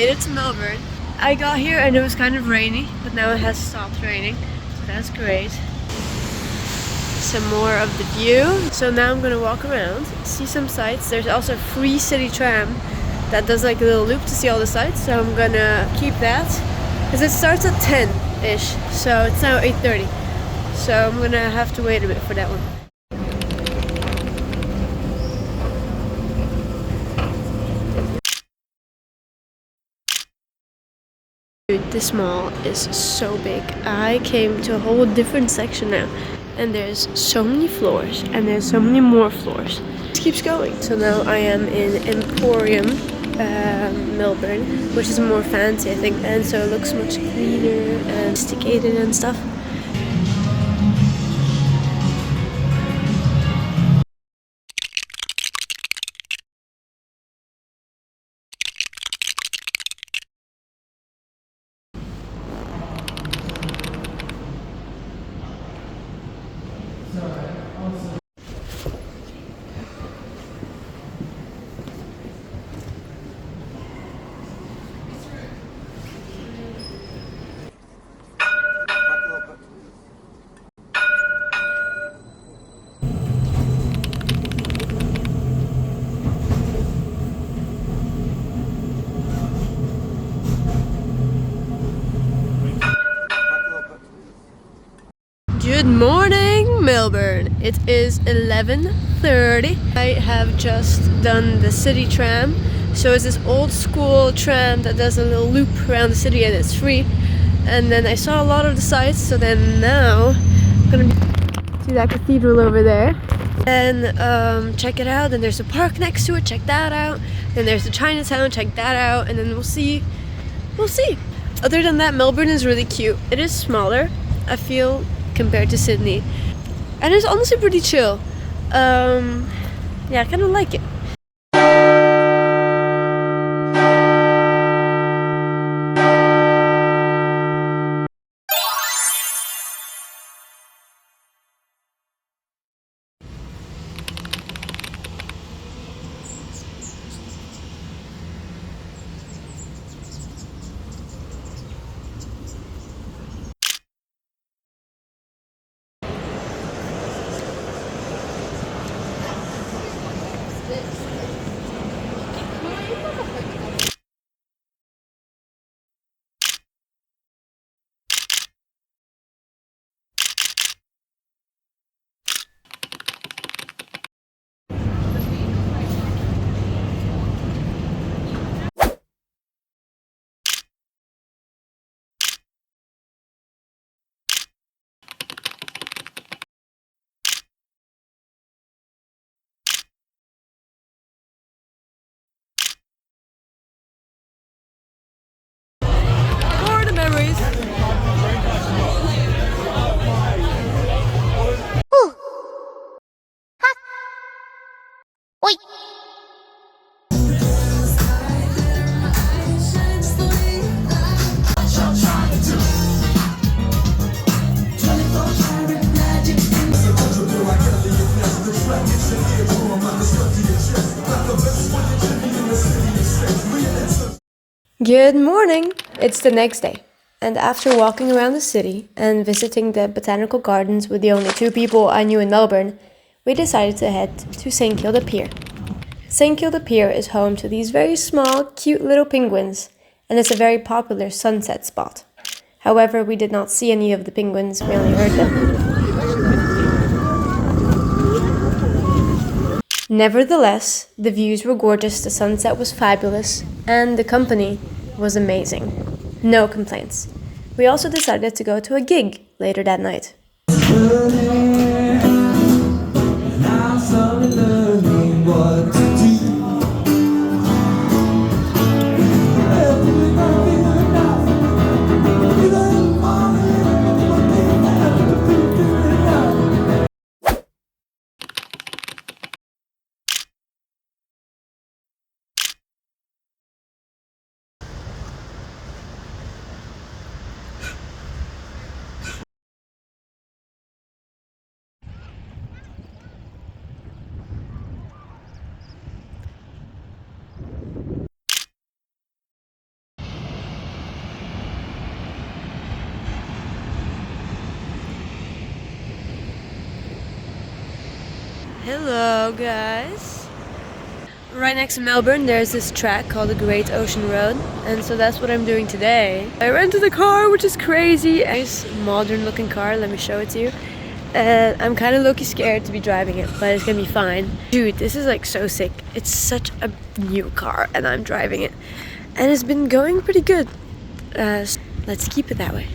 made it to Melbourne. I got here and it was kind of rainy, but now it has stopped raining, so that's great. Some more of the view. So now I'm gonna walk around, see some sights. There's also a free city tram that does like a little loop to see all the sights, so I'm gonna keep that because it starts at 10-ish, so it's now 8:30, so I'm gonna have to wait a bit for that one. Dude, this mall is so big. I came to a whole different section now, and there's so many floors, and there's so many more floors. It keeps going. So now I am in Emporium, Melbourne, which is more fancy, I think, and so it looks much cleaner and sophisticated and stuff. Good morning, Melbourne. It is 11:30. I have just done the city tram. So it's this old school tram that does a little loop around the city and it's free. And then I saw a lot of the sights, so then now I'm gonna see that cathedral over there and check it out. And there's a park next to it, check that out. Then there's the Chinatown, check that out, and then we'll see. Other than that, Melbourne is really cute. It is smaller, I feel, compared to Sydney, and it's honestly pretty chill. Yeah, I kind of like it. For the memories. Oi! Good morning! It's the next day, and after walking around the city and visiting the botanical gardens with the only two people I knew in Melbourne, we decided to head to St Kilda Pier. St Kilda Pier is home to these very small, cute little penguins, and it's a very popular sunset spot. However, we did not see any of the penguins, we only heard them. Nevertheless, the views were gorgeous, the sunset was fabulous, and the company was amazing. No complaints. We also decided to go to a gig later that night. Hello guys. Right next to Melbourne there's this track called the Great Ocean Road, and so that's what I'm doing today. I rented a car, which is crazy. Nice modern looking car, let me show it to you. And I'm kind of low-key scared to be driving it, but it's gonna be fine. Dude, this is like so sick. It's such a new car and I'm driving it. And it's been going pretty good. Let's keep it that way.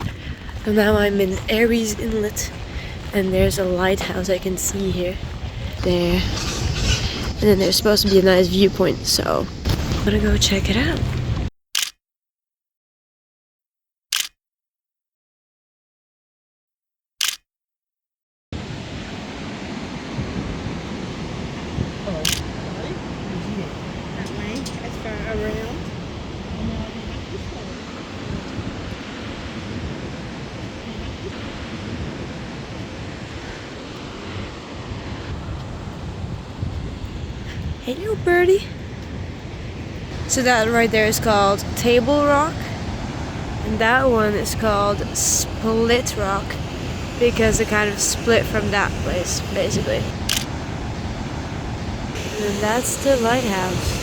So now I'm in Aries Inlet and there's a lighthouse I can see here. There. And then there's supposed to be a nice viewpoint, so I'm gonna go check it out. That way, as far around. Hello, birdie. So that right there is called Table Rock, and that one is called Split Rock because it kind of split from that place, basically. And that's the lighthouse.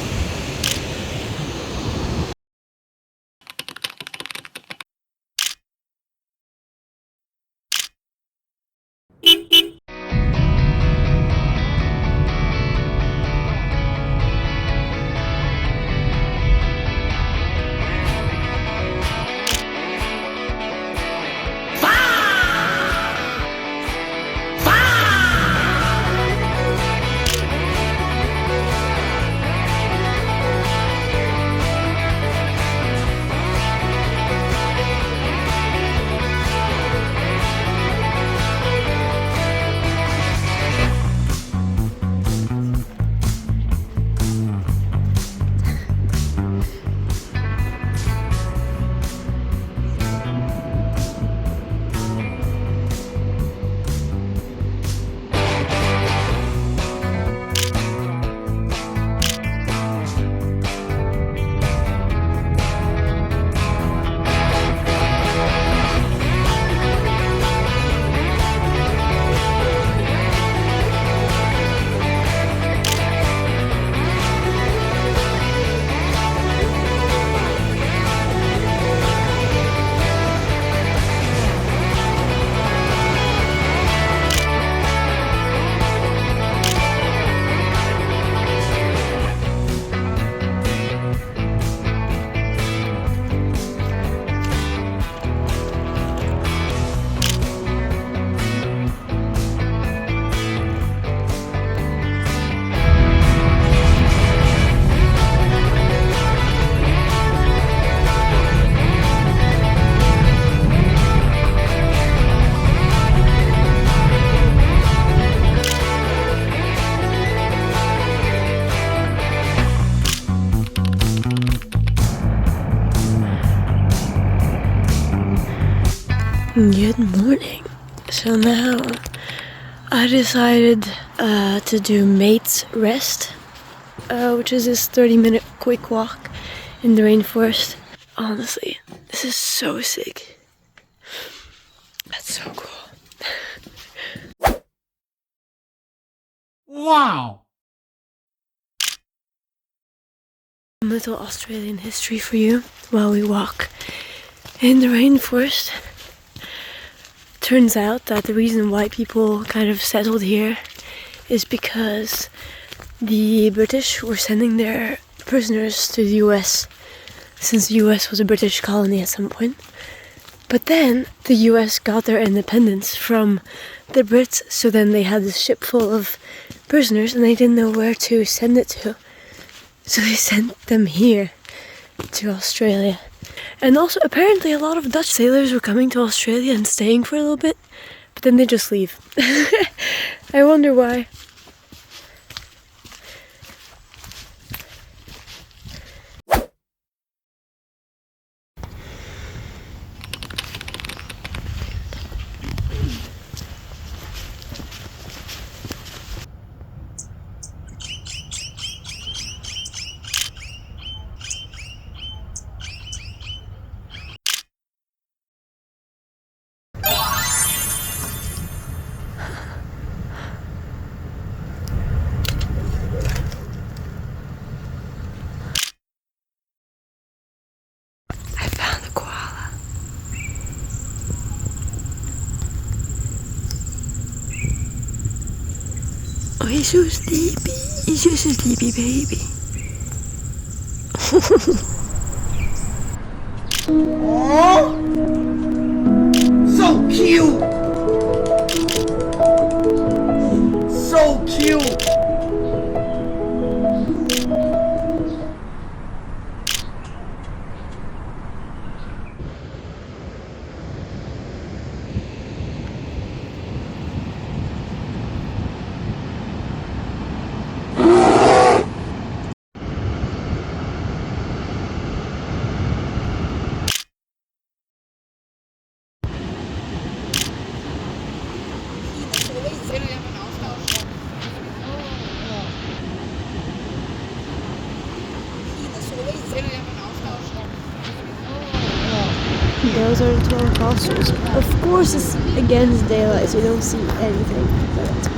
Good morning. So now I decided to do Mate's Rest, which is this 30-minute quick walk in the rainforest. Honestly, this is so sick. That's so cool. Wow! Some little Australian history for you while we walk in the rainforest. Turns out that the reason why people kind of settled here is because the British were sending their prisoners to the US, since the US was a British colony at some point. But then the US got their independence from the Brits, so then they had this ship full of prisoners and they didn't know where to send it to. So they sent them here to Australia. And also apparently a lot of Dutch sailors were coming to Australia and staying for a little bit, but then they just leave. I wonder why. he's so sleepy. He's just a sleepy baby. Oh, so cute. So cute. Those are the 12 apostles. Of course it's against daylight, so you don't see anything. But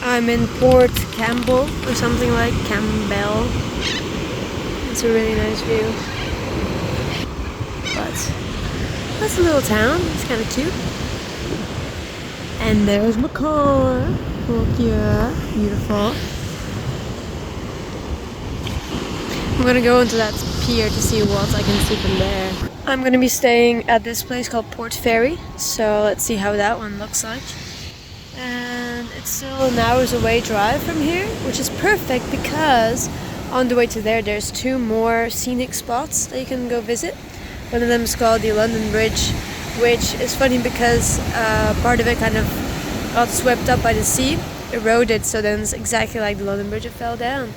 I'm in Port Campbell or something like Campbell. It's a really nice view. But that's a little town. It's kind of cute. And there's my car. Look, yeah, beautiful. I'm gonna go into that pier to see what I can see from there. I'm gonna be staying at this place called Port Fairy. So let's see how that one looks like. And it's still an hour's away drive from here, which is perfect because on the way to there there's two more scenic spots that you can go visit. One of them is called the London Bridge, which is funny because part of it kind of got swept up by the sea, eroded, so then it's exactly like the London Bridge, it fell down.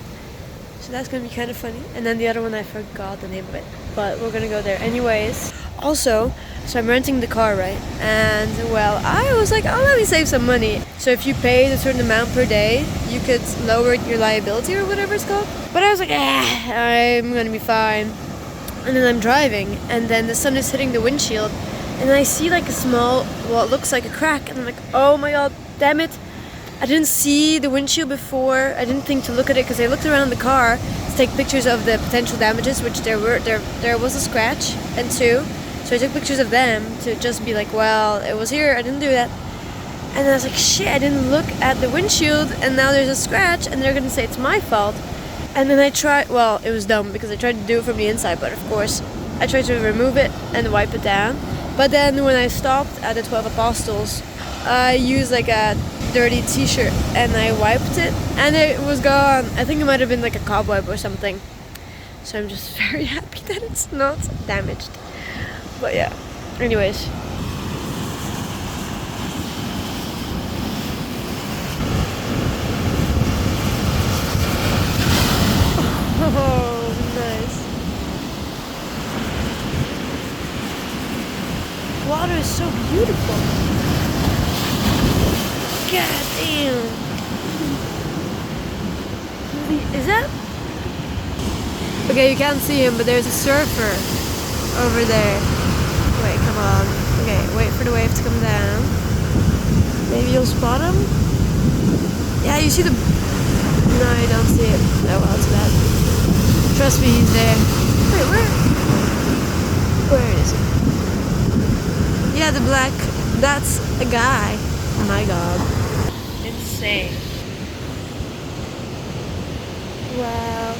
So that's gonna be kind of funny. And then the other one, I forgot the name of it, but we're gonna go there anyways. Also, so I'm renting the car, right? And well, I was like, oh, let me save some money. So if you paid a certain amount per day, you could lower your liability or whatever it's called. But I was like, I'm gonna be fine. And then I'm driving, and then the sun is hitting the windshield, and I see like a small, well, it looks like a crack, and I'm like, oh my god, damn it. I didn't see the windshield before. I didn't think to look at it because I looked around the car to take pictures of the potential damages, which there was a scratch and two. So I took pictures of them to just be like, well, it was here, I didn't do that. And then I was like, shit, I didn't look at the windshield, and now there's a scratch, and they're gonna say it's my fault. And then I tried, well, it was dumb because I tried to do it from the inside, but of course, I tried to remove it and wipe it down. But then when I stopped at the 12 Apostles, I used like a dirty t-shirt and I wiped it, and it was gone. I think it might have been like a cobweb or something. So I'm just very happy that it's not damaged. But yeah, anyways. Oh, nice. Water is so beautiful. God damn. Is that? Okay, you can't see him, but there's a surfer over there. Wait, come on. Okay, wait for the wave to come down. Maybe you'll spot him? Yeah, you see the... No, you don't see it. Oh well, it's bad. Trust me, he's there. Wait, where is he? Yeah, the black... That's a guy. Oh my god. Insane. Wow.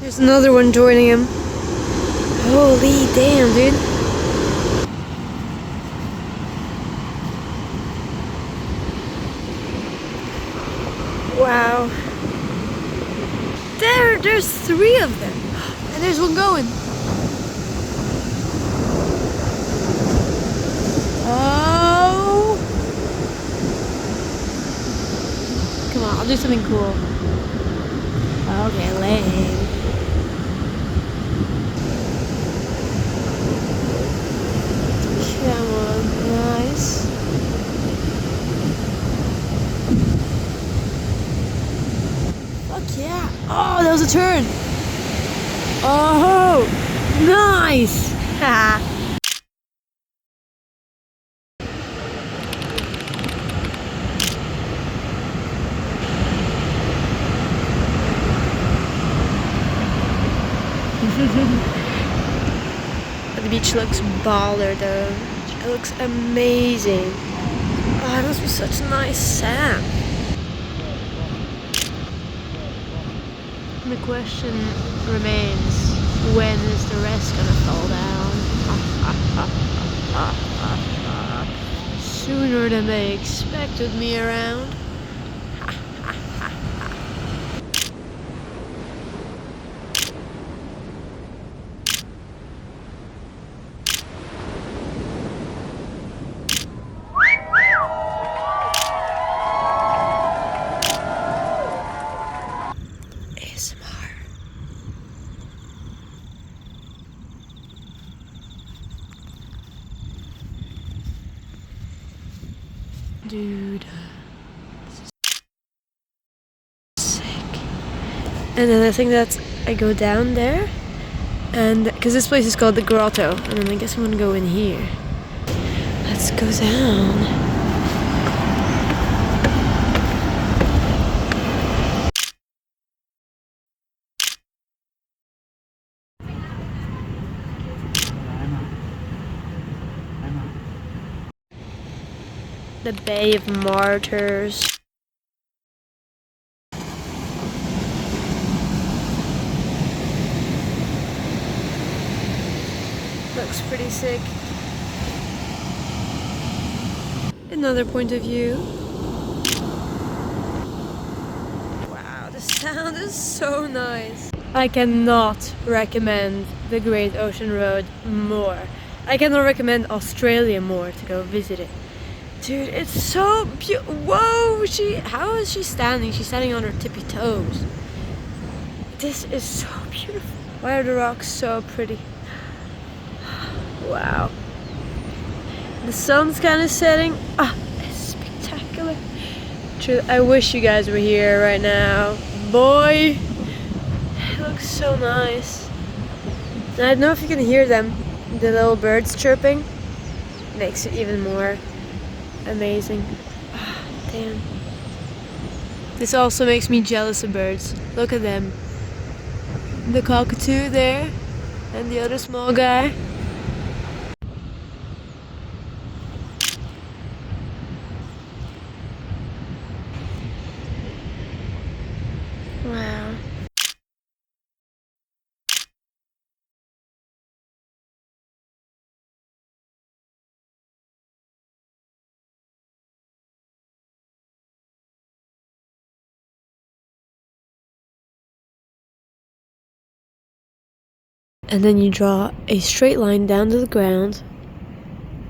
There's another one joining him. Holy damn, dude. Wow. There's three of them. And there's one going. I'll do something cool. Okay, lame. Come on, nice. Fuck yeah. Oh, that was a turn. Oh, nice. Ha. The beach looks baller though. It looks amazing. Oh, it must be such nice sand. The question remains, when is the rest gonna fall down? Sooner than they expected me around. ASMR. Dude, this is sick. And then I think that I go down there, and because this place is called the Grotto, and then I guess I'm gonna go in here. Let's go down. The Bay of Martyrs. Looks pretty sick. Another point of view. Wow, the sound is so nice. I cannot recommend the Great Ocean Road more. I cannot recommend Australia more to go visit it. Dude, it's so beautiful. Whoa, how is she standing? She's standing on her tippy toes. This is so beautiful. Why are the rocks so pretty? Wow. The sun's kind of setting. Ah, it's spectacular. True, I wish you guys were here right now. Boy, it looks so nice. And I don't know if you can hear them. The little birds chirping makes it even more amazing. Oh, damn. This also makes me jealous of birds. Look at them. The cockatoo there and the other small guy. Wow. And then you draw a straight line down to the ground,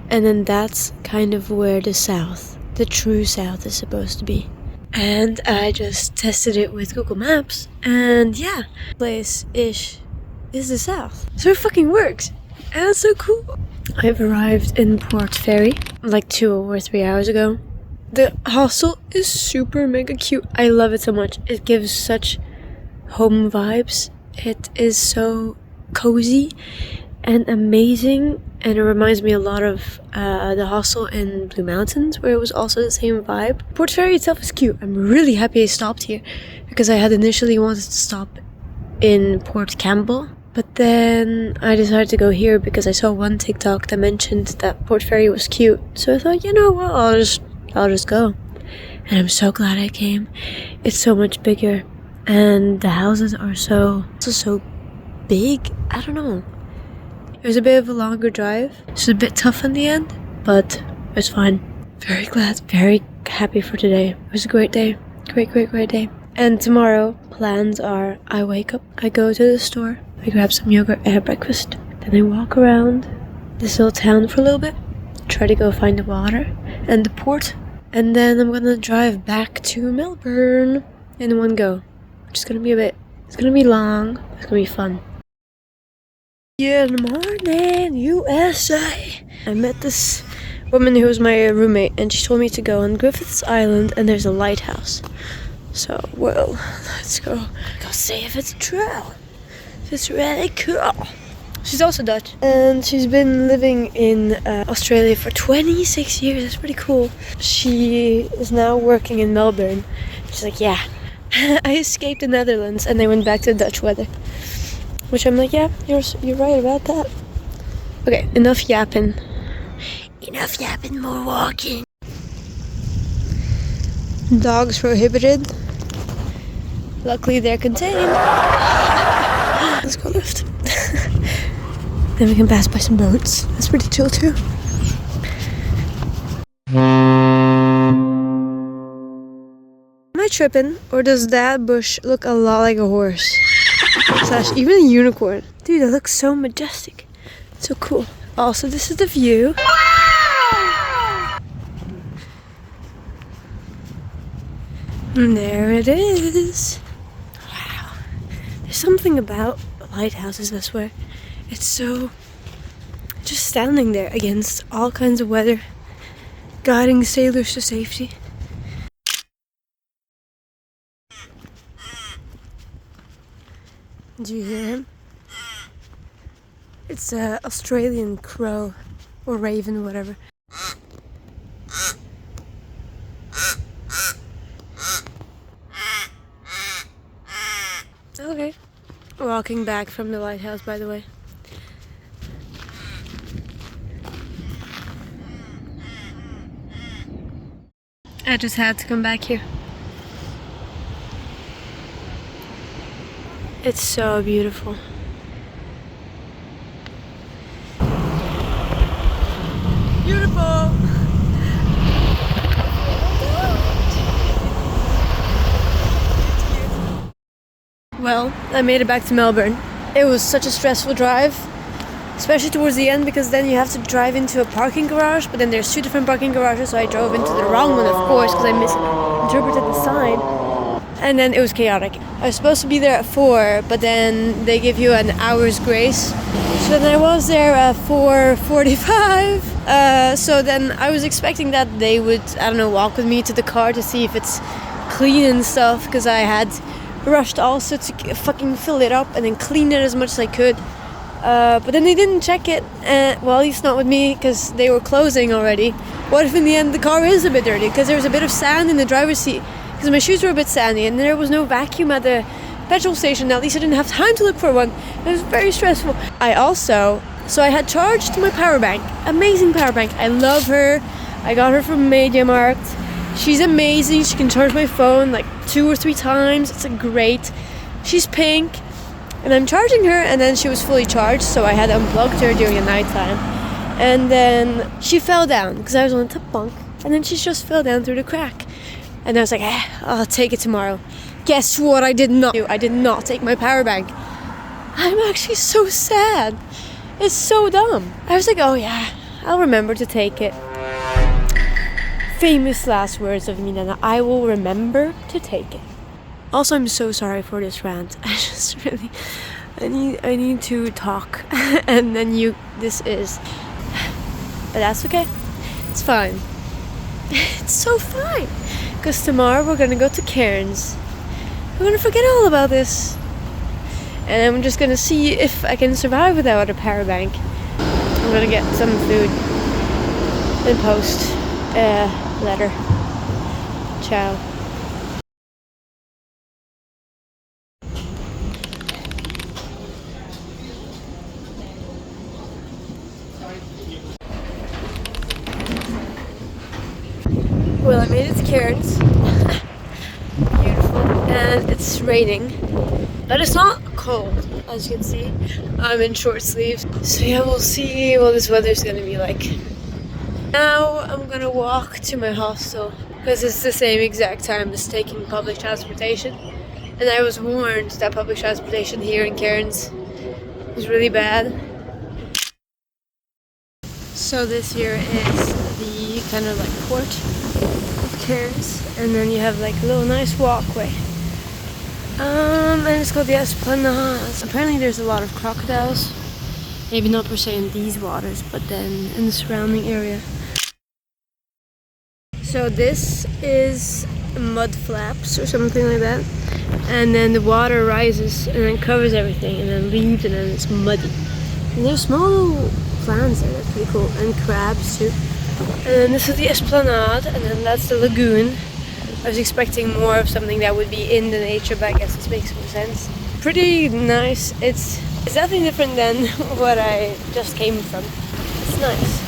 and then that's kind of where the south, the true south, is supposed to be. And I just tested it with Google Maps, and yeah, place-ish is the south. So it fucking works, and it's so cool. I've arrived in Port Fairy like 2 or 3 hours ago. The hostel is super mega cute. I love it so much. It gives such home vibes. It is so cozy and amazing, and it reminds me a lot of the hostel in Blue Mountains, where it was also the same vibe. Port Fairy itself is cute. I'm really happy I stopped here, because I had initially wanted to stop in Port Campbell, but then I decided to go here because I saw one TikTok that mentioned that Port Fairy was cute. So I thought, you know what, I'll just go. And I'm so glad I came. It's so much bigger, and the houses are so big. I don't know. It was a bit of a longer drive. It was a bit tough in the end, but it was fine. Very glad, very happy for today. It was a great day. Great day. And tomorrow, plans are I wake up, I go to the store, I grab some yogurt, I have breakfast, then I walk around this little town for a little bit, try to go find the water and the port, and then I'm gonna drive back to Melbourne. in one go. Which is gonna be it's gonna be long, it's gonna be fun. Good morning, USA! I met this woman who was my roommate and she told me to go on Griffith's Island and there's a lighthouse. So, well, let's go see if it's true. It's really cool. She's also Dutch and she's been living in Australia for 26 years. That's pretty cool. She is now working in Melbourne. She's like, yeah, I escaped the Netherlands and they went back to Dutch weather. Which I'm like, yeah, you're right about that. Okay, enough yapping. Enough yapping, more walking. Dogs prohibited. Luckily they're contained. Let's go lift. Then we can pass by some boats. That's pretty chill too. Am I tripping? Or does that bush look a lot like a horse? / even a unicorn. Dude, that looks so majestic. So cool. Also, this is the view. And there it is. Wow. There's something about lighthouses, I swear. It's so... just standing there against all kinds of weather, guiding sailors to safety. Do you hear him? It's an Australian crow or raven, whatever. Okay. Walking back from the lighthouse, by the way. I just had to come back here. It's so beautiful. Beautiful! Well, I made it back to Melbourne. It was such a stressful drive, especially towards the end, because then you have to drive into a parking garage, but then there's 2 different parking garages, so I drove into the wrong one, of course, because I misinterpreted the sign. And then it was chaotic. I was supposed to be there at 4, but then they give you an hour's grace. So then I was there at 4:45. So then I was expecting that they would, I don't know, walk with me to the car to see if it's clean and stuff, because I had rushed also to fucking fill it up and then clean it as much as I could. But then they didn't check it. Well, at least not with me, because they were closing already. What if in the end the car is a bit dirty? Because there was a bit of sand in the driver's seat. Because my shoes were a bit sandy and there was no vacuum at the petrol station. At least I didn't have time to look for one. It was very stressful. I had charged my power bank. Amazing power bank. I love her. I got her from MediaMarkt. She's amazing. She can charge my phone like 2 or 3 times. It's great. She's pink. And I'm charging her and then she was fully charged. So I had unplugged her during the nighttime. And then she fell down because I was on the top bunk. And then she just fell down through the crack. And I was like, I'll take it tomorrow. Guess what I did not do? I did not take my power bank. I'm actually so sad. It's so dumb. I was like, oh yeah, I'll remember to take it. Famous last words of Milena. I will remember to take it. Also, I'm so sorry for this rant. I just really, I need to talk. And then but that's okay. It's fine. It's so fine. Because tomorrow we're gonna go to Cairns. We're gonna forget all about this. And I'm just gonna see if I can survive without a power bank. I'm gonna get some food and post a letter. Ciao. Well, I made it to Cairns. Beautiful. And it's raining. But it's not cold, as you can see. I'm in short sleeves. So yeah, we'll see what this weather's gonna be like. Now I'm gonna walk to my hostel, because it's the same exact time as taking public transportation. And I was warned that public transportation here in Cairns is really bad. So this here is the kind of like port of Cairns, and then you have like a little nice walkway And it's called the Esplanade. Apparently there's a lot of crocodiles. Maybe not per se in these waters, but then in the surrounding area. So this is mud flaps or something like that. And then the water rises and then covers everything and then leaves and then it's muddy. And there's small little plants there, that's pretty cool. And crabs too. And then this is the Esplanade and then that's the lagoon. I was expecting more of something that would be in the nature, but I guess this makes more sense. Pretty nice. It's definitely different than what I just came from. It's nice.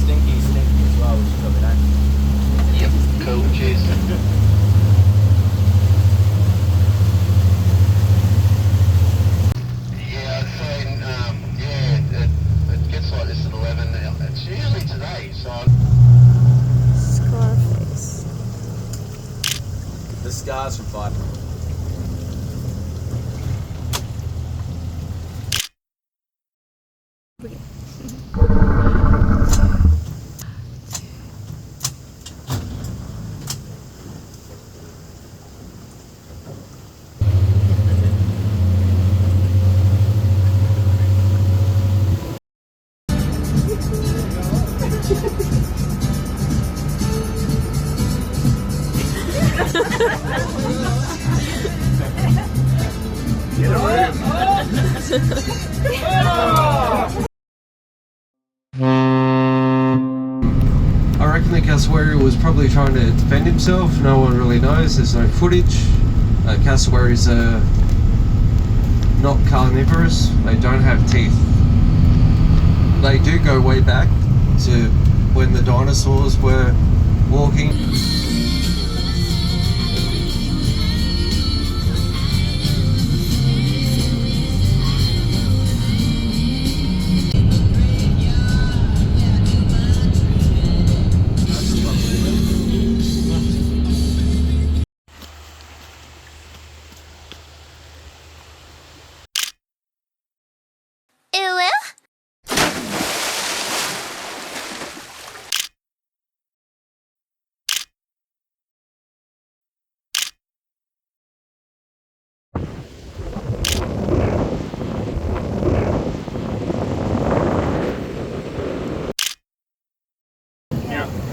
Stinky as well, which is probably nice. Yep, cool, cheers. Yeah, I'd say, it gets like this at 11 now. It's usually today, so... Scarface. The scars from fighting. I reckon the cassowary was probably trying to defend himself. No one really knows. There's no footage. Cassowaries are not carnivorous. They don't have teeth. They do go way back to when the dinosaurs were walking.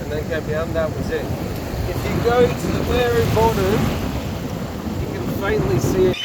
And then go down, that was it. If you go to the very bottom, you can faintly see it.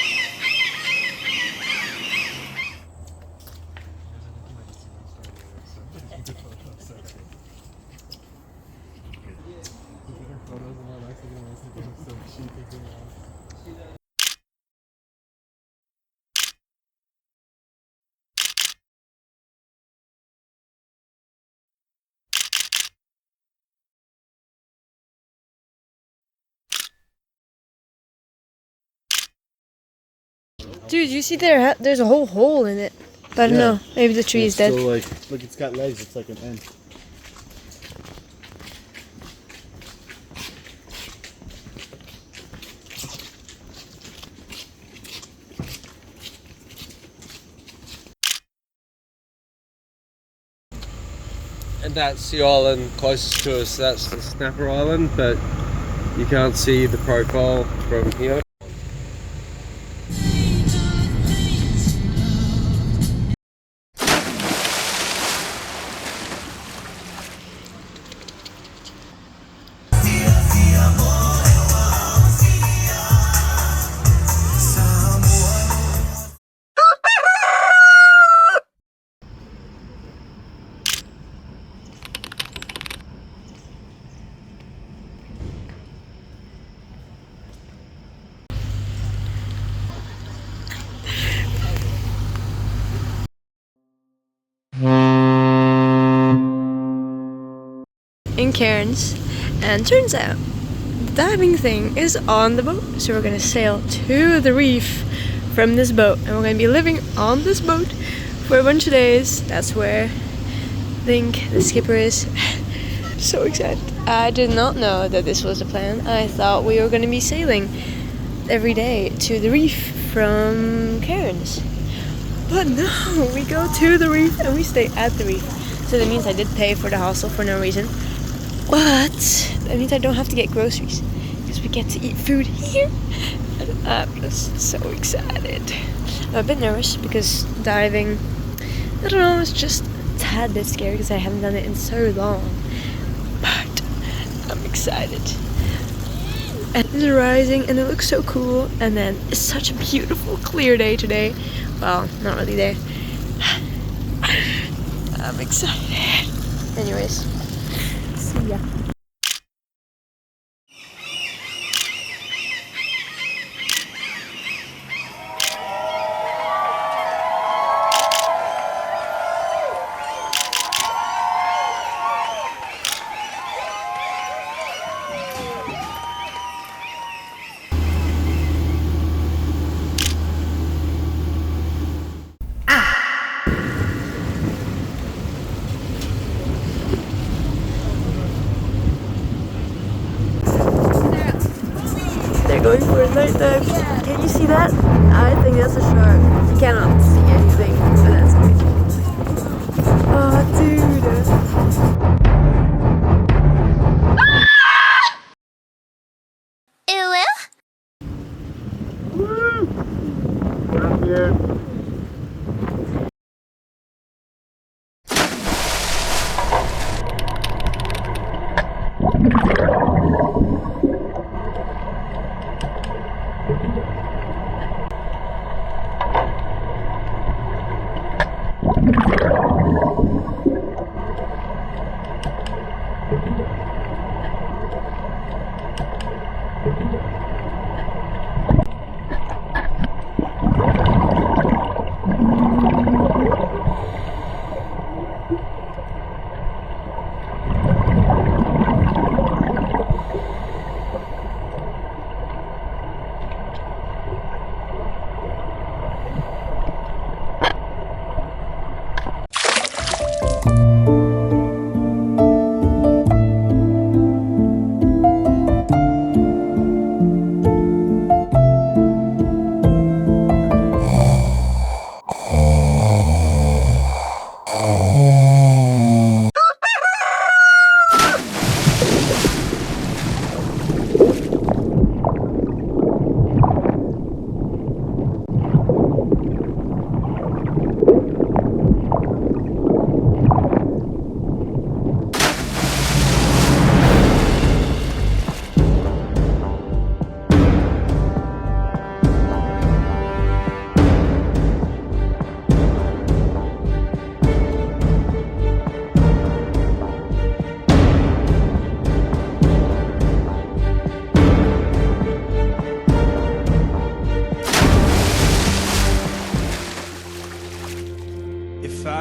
Dude, you see there's a whole hole in it. But I don't know, maybe the tree is dead. Still like, look, it's got legs. It's like an end. And that's the island closest to us. That's the Snapper Island, but you can't see the profile from here. In Cairns, and turns out the diving thing is on the boat, so we're gonna sail to the reef from this boat, and we're gonna be living on this boat for a bunch of days. That's where Link, the skipper, is. So excited. I did not know that this was the plan. I thought we were gonna be sailing every day to the reef from Cairns, but no, we go to the reef and we stay at the reef. So that means I did pay for the hostel for no reason. But that means I don't have to get groceries because we get to eat food here. And I'm just so excited. I'm a bit nervous because diving, I don't know, it's just a tad bit scary because I haven't done it in so long. But I'm excited. And it's rising and it looks so cool. And then it's such a beautiful clear day today. Well, not really there. I'm excited. Anyways, see ya. Going for a night dive. Can you see that? I think that's a shark. You cannot see anything, but that's okay. Oh,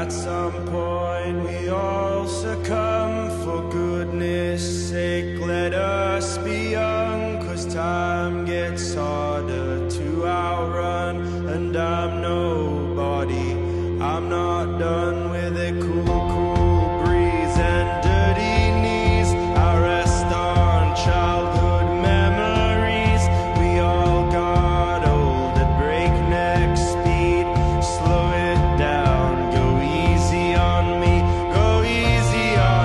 At some point we all succumb, for goodness sake let us be young, 'cause time gets harder to outrun, and I'm nobody, I'm not done with a cool, cool breeze and dirty knees. I rest on childhood memories, we all got old at breakneck speed. Slow it down, go easy on me, go easy on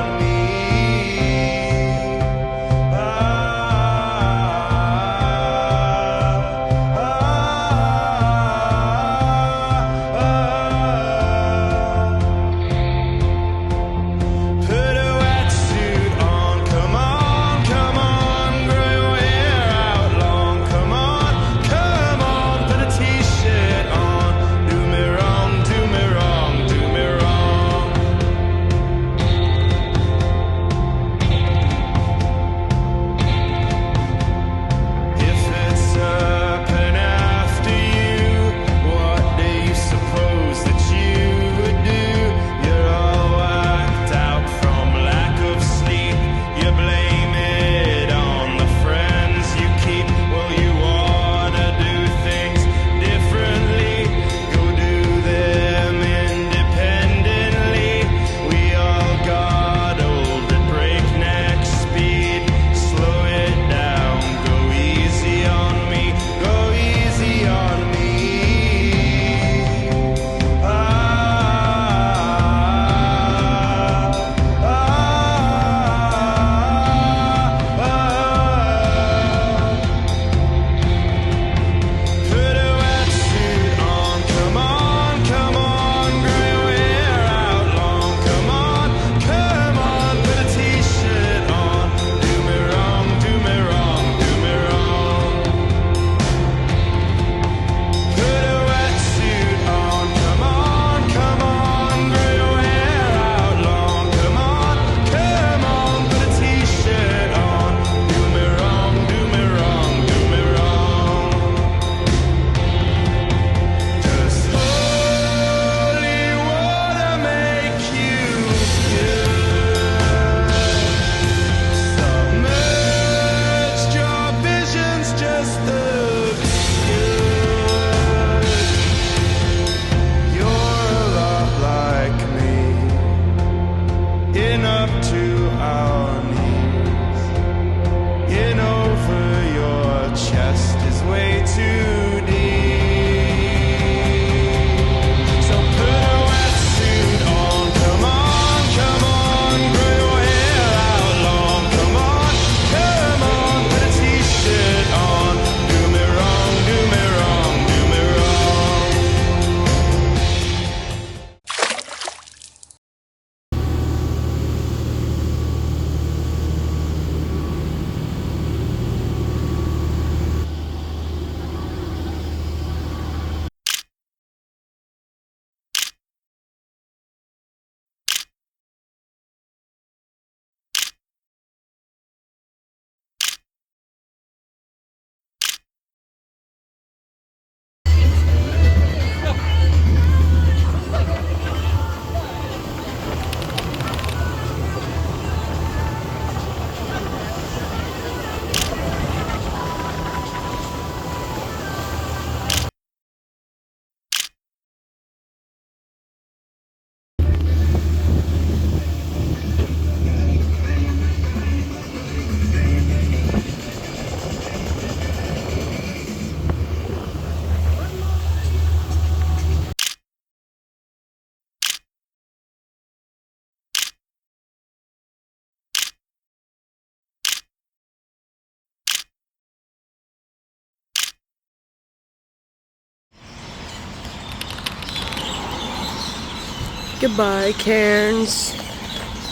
Goodbye, Cairns.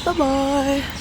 Bye-bye.